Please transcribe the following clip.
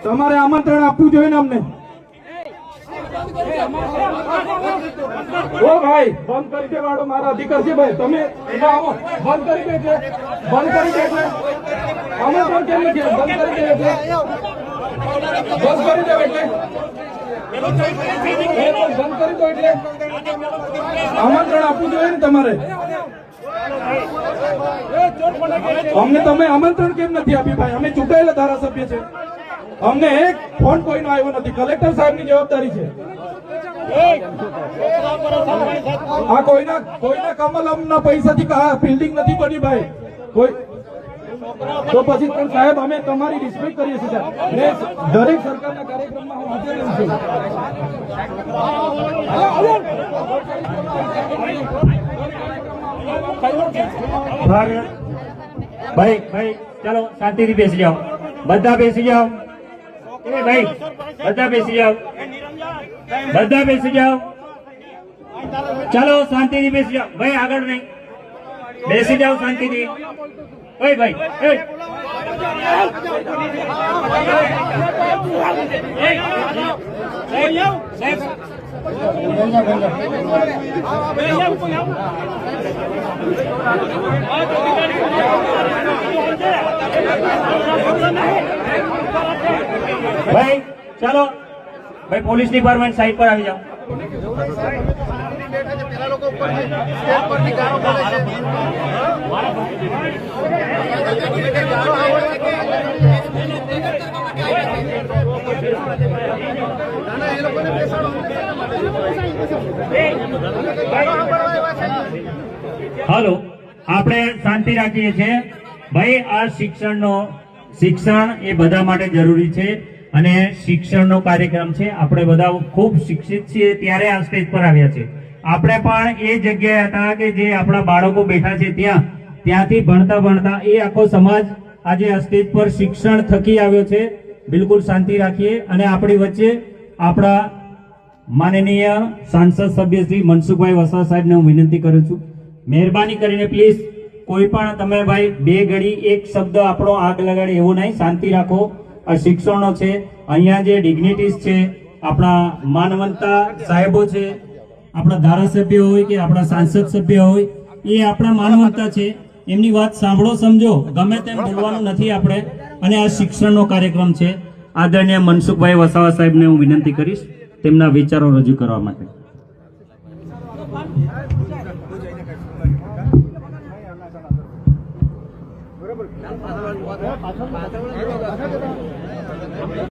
તમારે આમંત્રણ આપવું જોઈએ ને અમને। ઓ ભાઈ બંધ કરી દે વાળો મારા અધિકાર છે ભાઈ, તમે આવો બંધ કરી દે છે, બંધ કરી દે છે, આમંત્રણ કેમ નથી બંધ કરી દે છે, બંધ કરી દે એટલે બંધ કરી દો એટલે આમંત્રણ આપવું જોઈએ ને તમારે। અમને તમે આમંત્રણ કેમ નથી આપ્યું ભાઈ? અમે ચૂંટાયેલા ધારાસભ્ય છે, અમને એક ફોન કોઈનો આવ્યો નથી, કલેક્ટર સાહેબની જવાબદારી છે। આ કોઈના કમલમના પૈસાથી બિલ્ડિંગ નથી બની ભાઈ, કોઈ તો પછી પણ સાહેબ અમે તમારી રિસ્પેક્ટ કરીએ છીએ ને, દરેક સરકારના કાર્યક્રમમાં હું હાજર રહું છું। ભાઈ ભાઈ ચાલો શાંતિથી બેસી જાઓ, બધા બેસી જાઓ, એ ભાઈ બધા બેસી જાઓ, બધા બેસી જાઓ, ચાલો શાંતિથી બેસી જાઓ ભાઈ, આગળ નહીં બેસી જાઓ શાંતિથી। ઓય ભાઈ ભાઈ ચાલો ભાઈ, પોલીસ ડિપાર્ટમેન્ટ સાઈડ પર આવી જાઓ। હાલો, આપણે શાંતિ રાખીએ છીએ ભાઈ। આ શિક્ષણ એ બધા માટે જરૂરી છે અને શિક્ષણનો કાર્યક્રમ છે। આપણે બધા ખૂબ શિક્ષિત છીએ ત્યારે આ સ્ટેજ પર આવ્યા છે। આપણે પણ એ જગ્યાએ હતા કે જે આપણા બાળકો બેઠા છે ત્યાંથી ભણતા એ આખો સમાજ આજે આ સ્ટેજ પર શિક્ષણ થકી આવ્યો છે। બિલકુલ શાંતિ રાખીએ અને આપણી વચ્ચે આપણા માનનીય સાંસદ સભ્ય શ્રી મનસુખભાઈ વસાવા સાહેબને હું વિનંતી કરું છું, મહેરબાની કરીને પ્લીઝ કોઈ પણ તમે ભાઈ બે ઘડી એક શબ્દ આપણો આગ લગાડે એવું નહીં, શાંતિ રાખો। આ શિક્ષણનો છે, અહીંયા જે ડિગ્નિટીઝ છે, આપણા માનવંતા સાહેબો છે, આપણા ધારાસભ્ય હોય કે આપણા સાંસદ સભ્ય હોય, એ આપણા માનવંતા છે, એમની વાત સાંભળો, સમજો, ગમે તેમ બોલવાનું નથી આપણે। અને આ શિક્ષણનો કાર્યક્રમ છે। આદરણીય મનસુખભાઈ વસાવા સાહેબને હું વિનંતી કરીશ તેમના વિચારો રજૂ કરવા માટે। બરોબર